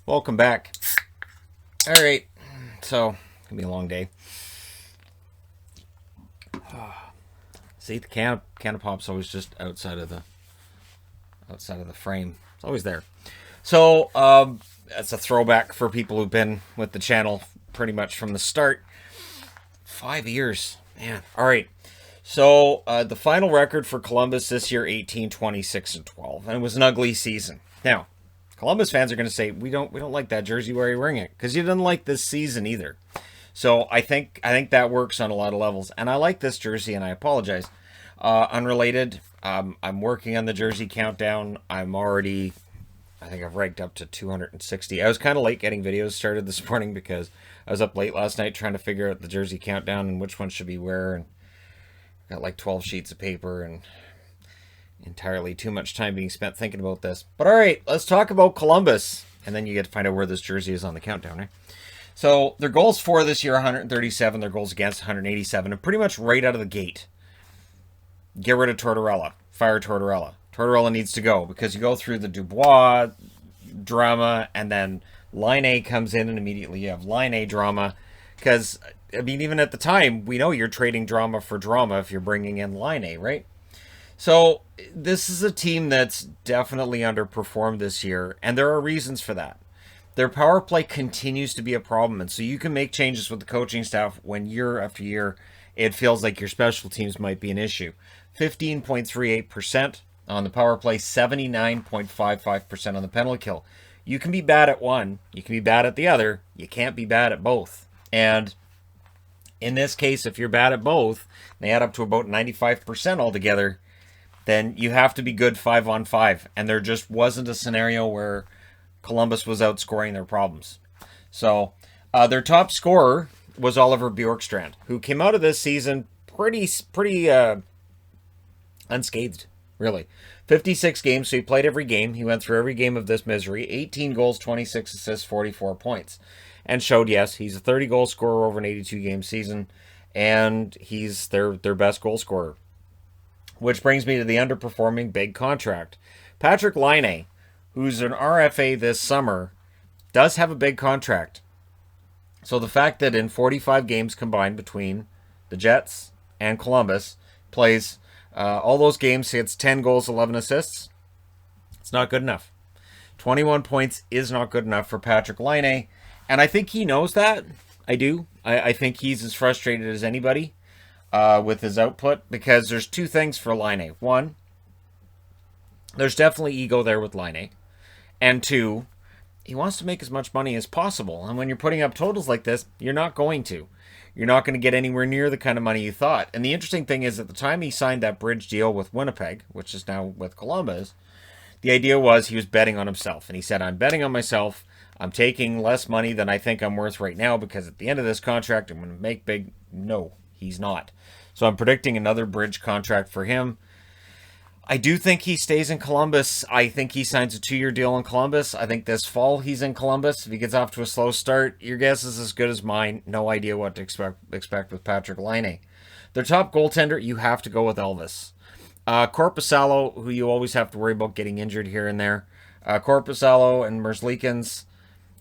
Welcome back. All right, so it's gonna be a long day. See, the can of pop's always just outside of the frame. It's always there. So that's a throwback for people who've been with the channel pretty much from the start. 5 years, man. All right. So the final record for Columbus this year, 18, 26, and 12, and it was an ugly season. Now, Columbus fans are going to say we don't like that jersey where you're wearing it because you didn't like this season either. So I think that works on a lot of levels, and I like this jersey, and I apologize. Unrelated, I'm working on the jersey countdown. I think I've ranked up to 260. I was kind of late getting videos started this morning because I was up late last night trying to figure out the jersey countdown and which one should be where, and got like 12 sheets of paper and entirely too much time being spent thinking about this. But all right, let's talk about Columbus, and then you get to find out where this jersey is on the countdown, right? So their goals for this year, 137. Their goals against, 187. And pretty much right out of the gate, get rid of Tortorella. Fire Tortorella. Tortorella needs to go because you go through the Dubois drama, and then Laine comes in, and immediately you have Laine drama. Because, I mean, even at the time, we know you're trading drama for drama if you're bringing in Laine, right? So this is a team that's definitely underperformed this year, and there are reasons for that. Their power play continues to be a problem, and so you can make changes with the coaching staff when year after year it feels like your special teams might be an issue. 15.38% on the power play, 79.55% on the penalty kill. You can be bad at one, you can be bad at the other, you can't be bad at both. And in this case, if you're bad at both, they add up to about 95% altogether, then you have to be good 5-on-5. And there just wasn't a scenario where Columbus was outscoring their problems. So their top scorer was Oliver Bjorkstrand, who came out of this season pretty unscathed, really. 56 games, so he played every game. He went through every game of this misery. 18 goals, 26 assists, 44 points. And showed, yes, he's a 30-goal scorer over an 82-game season, and he's their best goal scorer. Which brings me to the underperforming big contract. Patrik Laine, who's an RFA this summer, does have a big contract. So the fact that in 45 games combined between the Jets and Columbus, plays all those games, he gets 10 goals, 11 assists, it's not good enough. 21 points is not good enough for Patrik Laine, and I think he knows that. I do. I think he's as frustrated as anybody with his output, because there's two things for Laine. One, there's definitely ego there with Laine. And two, he wants to make as much money as possible. And when you're putting up totals like this, you're not going to. You're not going to get anywhere near the kind of money you thought. And the interesting thing is, at the time he signed that bridge deal with Winnipeg, which is now with Columbus, the idea was he was betting on himself. And he said, I'm betting on myself. I'm taking less money than I think I'm worth right now, because at the end of this contract, I'm going to make big. No, he's not. So I'm predicting another bridge contract for him. I do think he stays in Columbus. I think he signs a 2-year deal in Columbus. I think this fall he's in Columbus. If he gets off to a slow start, your guess is as good as mine. No idea what to expect with Patrik Laine. Their top goaltender, you have to go with Elvis. Korpisalo, who you always have to worry about getting injured here and there. Korpisalo and Merzlikins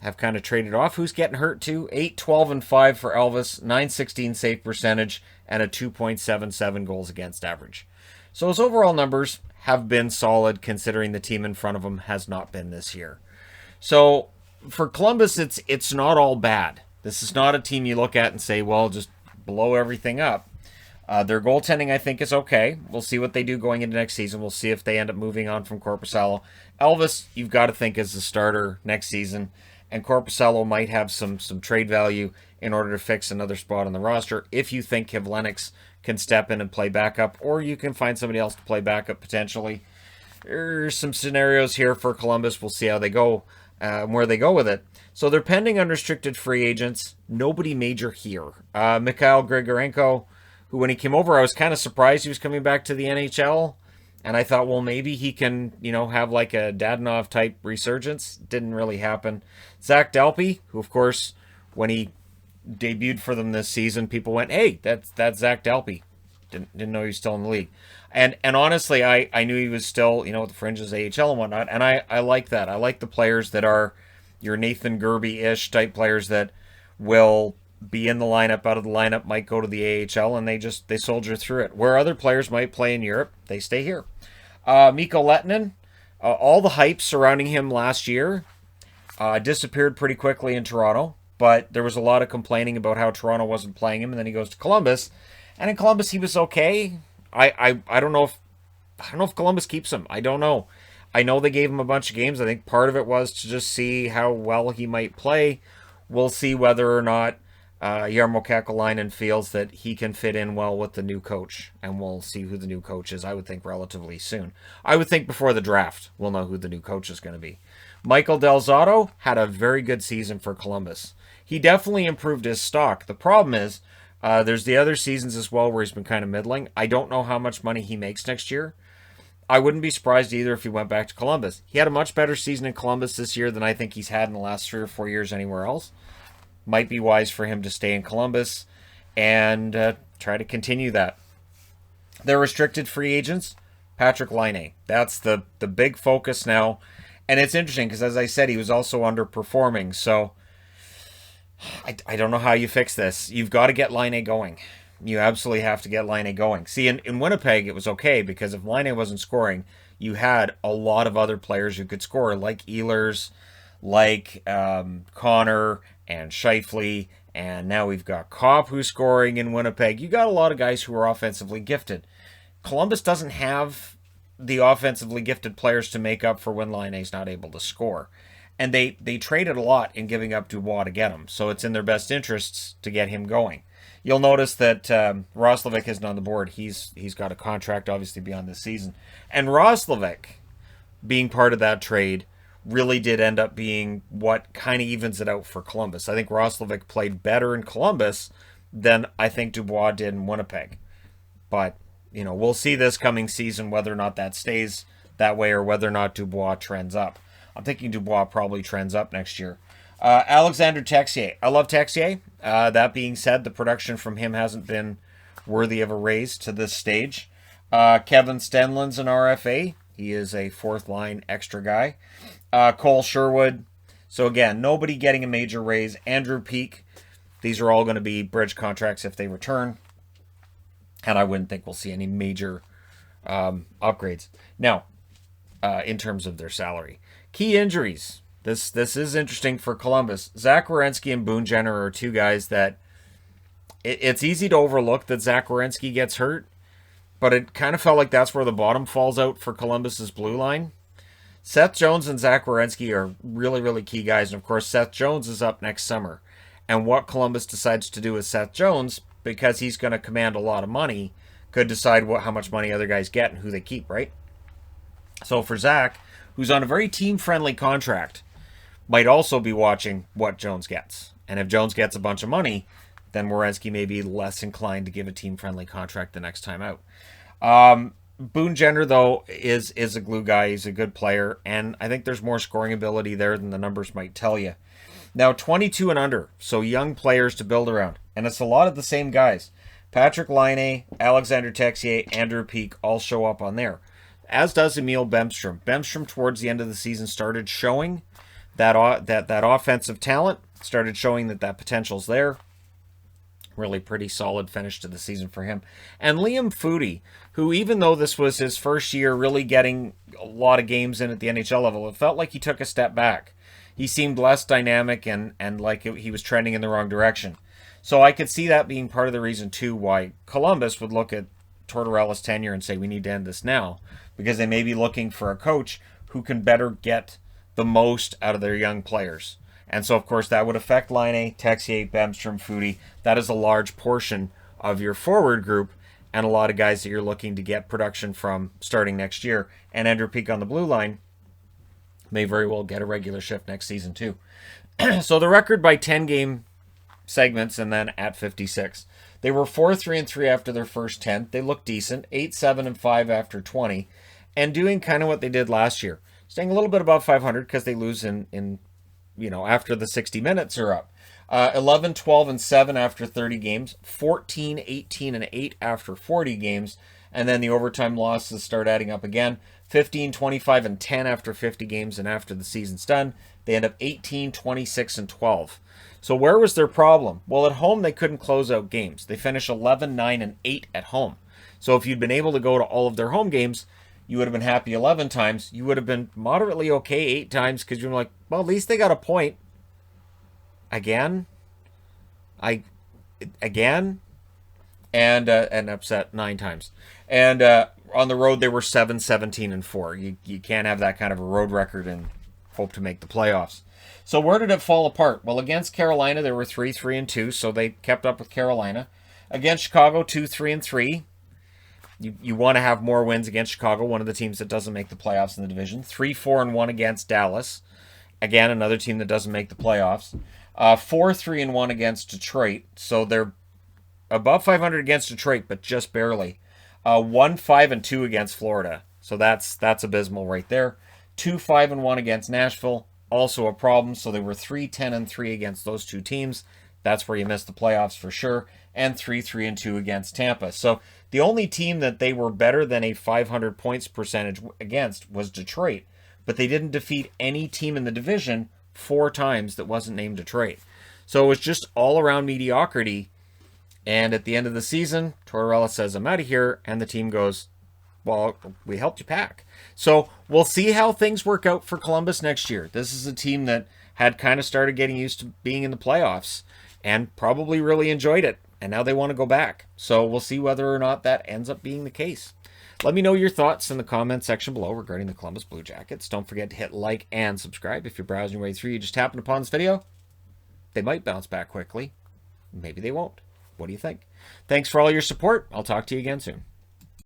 have kind of traded off. Who's getting hurt too? 8, 12, and 5 for Elvis. 916 save percentage and a 2.77 goals against average. So his overall numbers have been solid, considering the team in front of him has not been this year. So for Columbus, it's not all bad. This is not a team you look at and say, well, just blow everything up. Their goaltending, I think, is okay. We'll see what they do going into next season. We'll see if they end up moving on from Korpisalo. Elvis, you've got to think, is the starter next season. And Korpisalo might have some trade value in order to fix another spot on the roster if you think Kivlenieks can step in and play backup, or you can find somebody else to play backup potentially. There's some scenarios here for Columbus. We'll see how they go, where they go with it. So they're pending unrestricted free agents. Nobody major here. Mikhail Grigorenko, who when he came over, I was kind of surprised he was coming back to the NHL. And I thought, well, maybe he can, have like a Dadonov-type resurgence. Didn't really happen. Zach Dalpe, who, of course, when he debuted for them this season, people went, hey, that's Zach Dalpe. Didn't know he was still in the league. And honestly, I knew he was still, with the fringes, AHL and whatnot. And I like that. I like the players that are your Nathan Gerby-ish type players that will be in the lineup, out of the lineup, might go to the AHL, and they soldier through it. Where other players might play in Europe, they stay here. Mikko Lehtinen, all the hype surrounding him last year disappeared pretty quickly in Toronto, but there was a lot of complaining about how Toronto wasn't playing him, and then he goes to Columbus, and in Columbus he was okay. I don't know if Columbus keeps him. I don't know. I know they gave him a bunch of games. I think part of it was to just see how well he might play. We'll see whether or not Jarmo Kekalainen feels that he can fit in well with the new coach, and we'll see who the new coach is, I would think, relatively soon. I would think before the draft we'll know who the new coach is going to be. Michael Del Zotto had a very good season for Columbus. He definitely improved his stock. The problem is there's the other seasons as well where he's been kind of middling. I don't know how much money he makes next year. I wouldn't be surprised either if he went back to Columbus. He had a much better season in Columbus this year than I think he's had in the last 3 or 4 years anywhere else. Might be wise for him to stay in Columbus and try to continue that. They're restricted free agents. Patrik Laine. That's the big focus now. And it's interesting because, as I said, he was also underperforming. So I don't know how you fix this. You've got to get Laine going. You absolutely have to get Laine going. See, in Winnipeg, it was okay because if Laine wasn't scoring, you had a lot of other players who could score, like Ehlers, like Connor and Scheifele, and now we've got Kopp who's scoring in Winnipeg. You got a lot of guys who are offensively gifted. Columbus doesn't have the offensively gifted players to make up for when Laine's not able to score. And they traded a lot in giving up Dubois to get him, so it's in their best interests to get him going. You'll notice that Roslovic isn't on the board. He's got a contract, obviously, beyond this season. And Roslovic, being part of that trade, really did end up being what kind of evens it out for Columbus. I think Roslovic played better in Columbus than I think Dubois did in Winnipeg. But, we'll see this coming season whether or not that stays that way or whether or not Dubois trends up. I'm thinking Dubois probably trends up next year. Alexander Texier. I love Texier. That being said, the production from him hasn't been worthy of a raise to this stage. Kevin Stenlund's an RFA. He is a fourth-line extra guy. Cole Sherwood. So again, nobody getting a major raise. Andrew Peeke. These are all going to be bridge contracts if they return. And I wouldn't think we'll see any major upgrades. Now, in terms of their salary. Key injuries. This is interesting for Columbus. Zach Werenski and Boone Jenner are two guys that it's easy to overlook that Zach Werenski gets hurt, but it kind of felt like that's where the bottom falls out for Columbus's blue line. Seth Jones and Zach Werenski are really, really key guys, and of course Seth Jones is up next summer. And what Columbus decides to do with Seth Jones, because he's going to command a lot of money, could decide how much money other guys get and who they keep, right? So for Zach, who's on a very team-friendly contract, might also be watching what Jones gets. And if Jones gets a bunch of money, then Werenski may be less inclined to give a team-friendly contract the next time out. Boone Jenner, though, is a glue guy. He's a good player, and I think there's more scoring ability there than the numbers might tell you. Now, 22 and under, so young players to build around. And it's a lot of the same guys. Patrik Laine, Alexander Texier, Andrew Peeke all show up on there. As does Emil Bemstrom. Bemstrom, towards the end of the season, started showing that offensive talent, started showing that potential's there. Really pretty solid finish to the season for him. And Liam Foudy, who, even though this was his first year really getting a lot of games in at the NHL level, it felt like he took a step back. He seemed less dynamic and like he was trending in the wrong direction. So I could see that being part of the reason, too, why Columbus would look at Tortorella's tenure and say, we need to end this now, because they may be looking for a coach who can better get the most out of their young players. And so, of course, that would affect Laine, Texier, Bemstrom, Foudy. That is a large portion of your forward group and a lot of guys that you're looking to get production from starting next year. And Andrew Peeke on the blue line may very well get a regular shift next season, too. So the record by 10-game segments and then at 56. They were 4-3-3 after their first 10. They looked decent. 8-7-5 after 20. And doing kind of what they did last year. Staying a little bit above 500 because they lose in after the 60 minutes are up. 11-12-7 after 30 games. 14-18-8 after 40 games. And then the overtime losses start adding up again. 15, 25, and 10 after 50 games, and after the season's done, they end up 18, 26, and 12. So where was their problem? Well, at home, they couldn't close out games. They finished 11, 9, and 8 at home. So if you'd been able to go to all of their home games, you would have been happy 11 times. You would have been moderately okay 8 times because you're like, well, at least they got a point. Again? And upset 9 times. And on the road, they were 7, 17, and 4. You can't have that kind of a road record and hope to make the playoffs. So where did it fall apart? Well, against Carolina, they were 3, 3, and 2, so they kept up with Carolina. Against Chicago, 2, 3, and 3. You want to have more wins against Chicago, one of the teams that doesn't make the playoffs in the division. 3, 4, and 1 against Dallas. Again, another team that doesn't make the playoffs. 4, 3, and 1 against Detroit. So they're above 500 against Detroit, but just barely. 1, 5, and 2 against Florida. So that's abysmal right there. 2, 5, and 1 against Nashville. Also a problem. So they were 3, 10, and 3 against those two teams. That's where you missed the playoffs for sure. And 3, 3, and 2 against Tampa. So the only team that they were better than a 500 points percentage against was Detroit. But they didn't defeat any team in the division 4 times that wasn't named Detroit. So it was just all around mediocrity. And at the end of the season, Tortorella says, I'm out of here. And the team goes, well, we helped you pack. So we'll see how things work out for Columbus next year. This is a team that had kind of started getting used to being in the playoffs and probably really enjoyed it. And now they want to go back. So we'll see whether or not that ends up being the case. Let me know your thoughts in the comment section below regarding the Columbus Blue Jackets. Don't forget to hit like and subscribe. If you're browsing your way through, you just happened upon this video, they might bounce back quickly. Maybe they won't. What do you think? Thanks for all your support. I'll talk to you again soon.